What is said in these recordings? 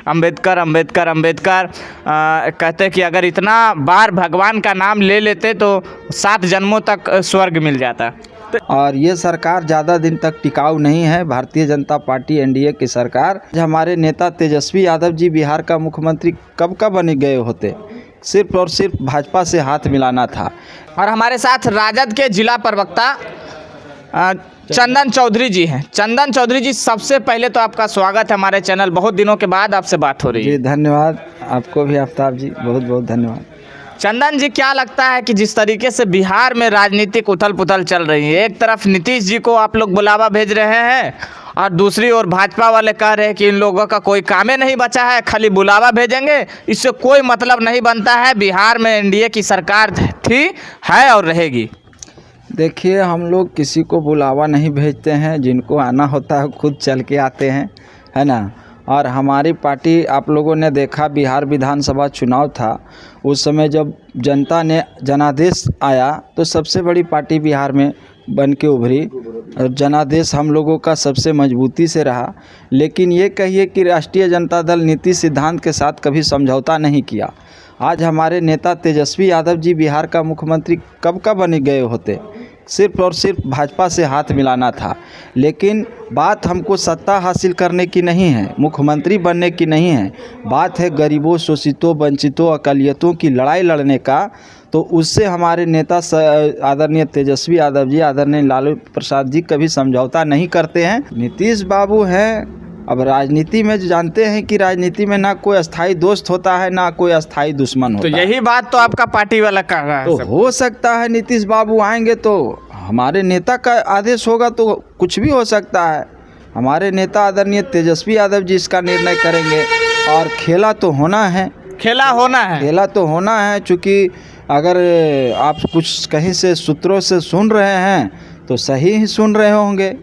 अंबेडकर अंबेडकर अंबेडकर कहते कि अगर इतना बार भगवान का नाम ले लेते तो 7 जन्मों तक स्वर्ग मिल जाता। और ये सरकार ज़्यादा दिन तक टिकाऊ नहीं है। भारतीय जनता पार्टी एनडीए की सरकार, हमारे नेता तेजस्वी यादव जी बिहार का मुख्यमंत्री कब का बन गए होते, सिर्फ और सिर्फ भाजपा से हाथ मिलाना था। और हमारे साथ राजद के जिला प्रवक्ता चंदन चौधरी जी हैं। चंदन चौधरी जी, सबसे पहले तो आपका स्वागत है हमारे चैनल। बहुत दिनों के बाद आपसे बात हो रही है। जी धन्यवाद, आपको भी आफ्ताब जी बहुत बहुत धन्यवाद। चंदन जी, क्या लगता है कि जिस तरीके से बिहार में राजनीतिक उथल पुथल चल रही है, एक तरफ नीतीश जी को आप लोग बुलावा भेज रहे हैं और दूसरी ओर भाजपा वाले कह रहे हैं कि इन लोगों का कोई काम ही नहीं बचा है, खाली बुलावा भेजेंगे, इससे कोई मतलब नहीं बनता है। बिहार में एनडीए की सरकार थी, है और रहेगी। देखिए, हम लोग किसी को बुलावा नहीं भेजते हैं, जिनको आना होता है खुद चल के आते हैं, है ना। और हमारी पार्टी, आप लोगों ने देखा बिहार विधानसभा चुनाव था, उस समय जब जनता ने जनादेश आया तो सबसे बड़ी पार्टी बिहार में बन के उभरी और जनादेश हम लोगों का सबसे मजबूती से रहा। लेकिन ये कहिए कि राष्ट्रीय जनता दल नीति सिद्धांत के साथ कभी समझौता नहीं किया। आज हमारे नेता तेजस्वी यादव जी बिहार का मुख्यमंत्री कब का बन गए होते, सिर्फ और सिर्फ भाजपा से हाथ मिलाना था। लेकिन बात हमको सत्ता हासिल करने की नहीं है, मुख्यमंत्री बनने की नहीं है, बात है गरीबों, शोषितों, वंचितों, अकलियतों की लड़ाई लड़ने का। तो उससे हमारे नेता आदरणीय तेजस्वी यादव जी, आदरणीय लालू प्रसाद जी कभी समझौता नहीं करते हैं। नीतीश बाबू हैं। अब राजनीति में जानते हैं कि राजनीति में ना कोई अस्थाई दोस्त होता है, ना कोई अस्थाई दुश्मन होता है। तो यही बात तो आपका पार्टी वाला कह रहा है। तो हो सकता है नीतीश बाबू आएंगे तो हमारे नेता का आदेश होगा तो कुछ भी हो सकता है। हमारे नेता आदरणीय तेजस्वी यादव जी इसका निर्णय करेंगे और खेला तो होना है, खेला तो होना है। चूँकि अगर आप कुछ कहीं से सूत्रों से सुन रहे हैं तो सही ही सुन रहे होंगे।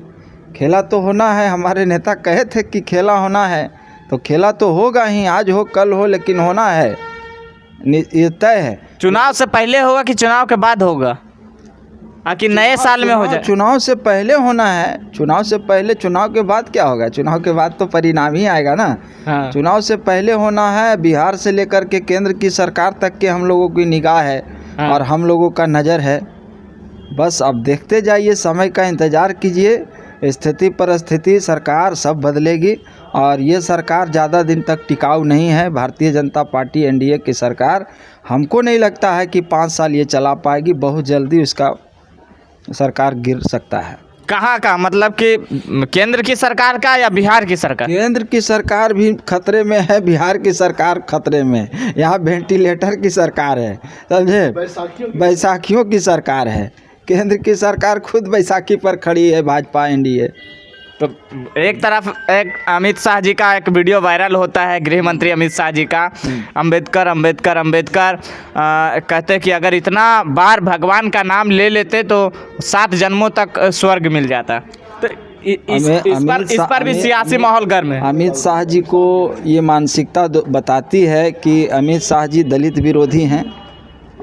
खेला तो होना है, हमारे नेता कहे थे कि खेला होना है, तो खेला तो होगा ही, आज हो कल हो, लेकिन होना है, ये तय है। चुनाव से पहले होगा कि चुनाव के बाद होगा, कि नए साल में हो जाए? चुनाव से पहले होना है। चुनाव से पहले, चुनाव के बाद क्या होगा? चुनाव के बाद तो परिणाम ही आएगा ना। हाँ। चुनाव से पहले होना है। बिहार से लेकर के केंद्र की सरकार तक के हम लोगों की निगाह है। हाँ। और हम लोगों का नज़र है। बस अब देखते जाइए, समय का इंतज़ार कीजिए। स्थिति परिस्थिति सरकार सब बदलेगी और ये सरकार ज़्यादा दिन तक टिकाऊ नहीं है। भारतीय जनता पार्टी एनडीए की सरकार, हमको नहीं लगता है कि 5 साल ये चला पाएगी। बहुत जल्दी उसका सरकार गिर सकता है। कहाँ का, मतलब कि केंद्र की सरकार का या बिहार की सरकार? केंद्र की सरकार भी खतरे में है, बिहार की सरकार खतरे में। यहाँ वेंटिलेटर की सरकार है, समझे, बैसाखियों की सरकार है। केंद्र की सरकार खुद बैसाखी पर खड़ी है, भाजपा एनडीए। तो एक तरफ एक अमित शाह जी का एक वीडियो वायरल होता है, गृह मंत्री अमित शाह जी का, अंबेडकर अंबेडकर अंबेडकर कहते कि अगर इतना बार भगवान का नाम ले लेते तो 7 जन्मों तक स्वर्ग मिल जाता। तो इस पर भी सियासी माहौल गर्म है। अमित शाह जी को ये मानसिकता बताती है कि अमित शाह जी दलित विरोधी हैं,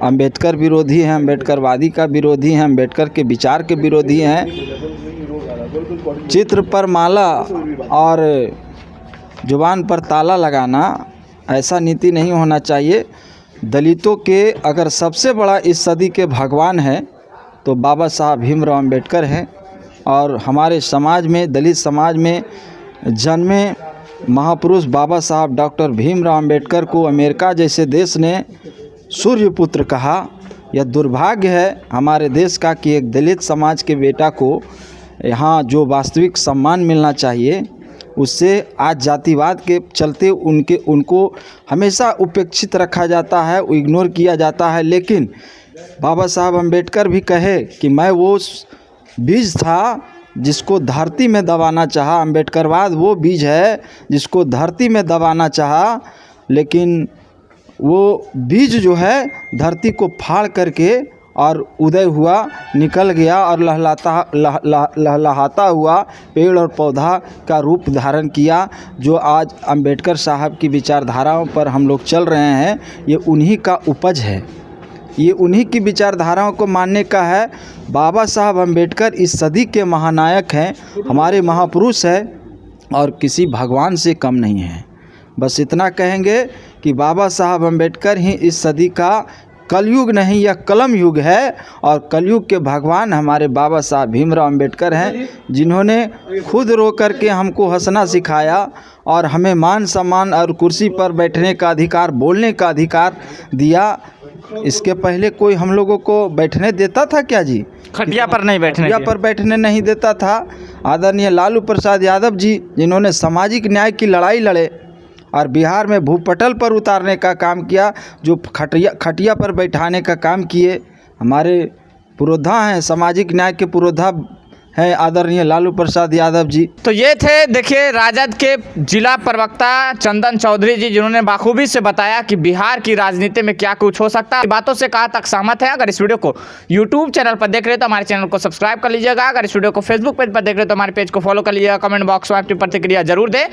अंबेडकर विरोधी हैं, अंबेडकरवादी का विरोधी हैं, अंबेडकर के विचार के विरोधी हैं। चित्र पर माला और जुबान पर ताला लगाना, ऐसा नीति नहीं होना चाहिए। दलितों के अगर सबसे बड़ा इस सदी के भगवान है तो बाबा साहब भीमराव अंबेडकर हैं। और हमारे समाज में, दलित समाज में जन्मे महापुरुष बाबा साहब डॉक्टर भीमराव अंबेडकर को अमेरिका जैसे देश ने सूर्यपुत्र कहा। यह दुर्भाग्य है हमारे देश का कि एक दलित समाज के बेटा को यहाँ जो वास्तविक सम्मान मिलना चाहिए, उससे आज जातिवाद के चलते उनको हमेशा उपेक्षित रखा जाता है, इग्नोर किया जाता है। लेकिन बाबा साहब अंबेडकर भी कहे कि मैं वो बीज था जिसको धरती में दबाना चाहा। अंबेडकरवाद वो बीज है जिसको धरती में दबाना चाहा, लेकिन वो बीज जो है धरती को फाड़ करके और उदय हुआ, निकल गया और लहलहाता हुआ पेड़ और पौधा का रूप धारण किया। जो आज अंबेडकर साहब की विचारधाराओं पर हम लोग चल रहे हैं, ये उन्हीं का उपज है, ये उन्हीं की विचारधाराओं को मानने का है। बाबा साहब अंबेडकर इस सदी के महानायक हैं, हमारे महापुरुष हैं और किसी भगवान से कम नहीं हैं। बस इतना कहेंगे कि बाबा साहब अम्बेडकर ही इस सदी का कलयुग नहीं, यह कलम युग है। और कलयुग के भगवान हमारे बाबा साहब भीमराव अम्बेडकर हैं, जिन्होंने खुद रो करके हमको हंसना सिखाया और हमें मान सम्मान और कुर्सी पर बैठने का अधिकार, बोलने का अधिकार दिया। इसके पहले कोई हम लोगों को बैठने देता था क्या जी? खटिया पर नहीं बैठने खटिया दिया। पर बैठने नहीं देता था। आदरणीय लालू प्रसाद यादव जी, जिन्होंने सामाजिक न्याय की लड़ाई लड़े और बिहार में भूपटल पर उतारने का काम किया, जो खटिया पर बैठाने का काम किए, हमारे पुरोधा हैं, सामाजिक न्याय के पुरोधा हैं आदरणीय लालू प्रसाद यादव जी। तो ये थे देखिए राजद के जिला प्रवक्ता चंदन चौधरी जी, जिन्होंने बाखूबी से बताया कि बिहार की राजनीति में क्या कुछ हो सकता है। बातों से कहा तक सहमत है। अगर इस वीडियो को यूट्यूब चैनल पर देख रहे हो तो हमारे चैनल को सब्सक्राइब कर लीजिएगा। अगर इस वीडियो को फेसबुक पेज पर देख रहे हो तो हमारे पेज को फॉलो कर लीजिएगा। कमेंट बॉक्स में अपनी प्रतिक्रिया जरूर दें।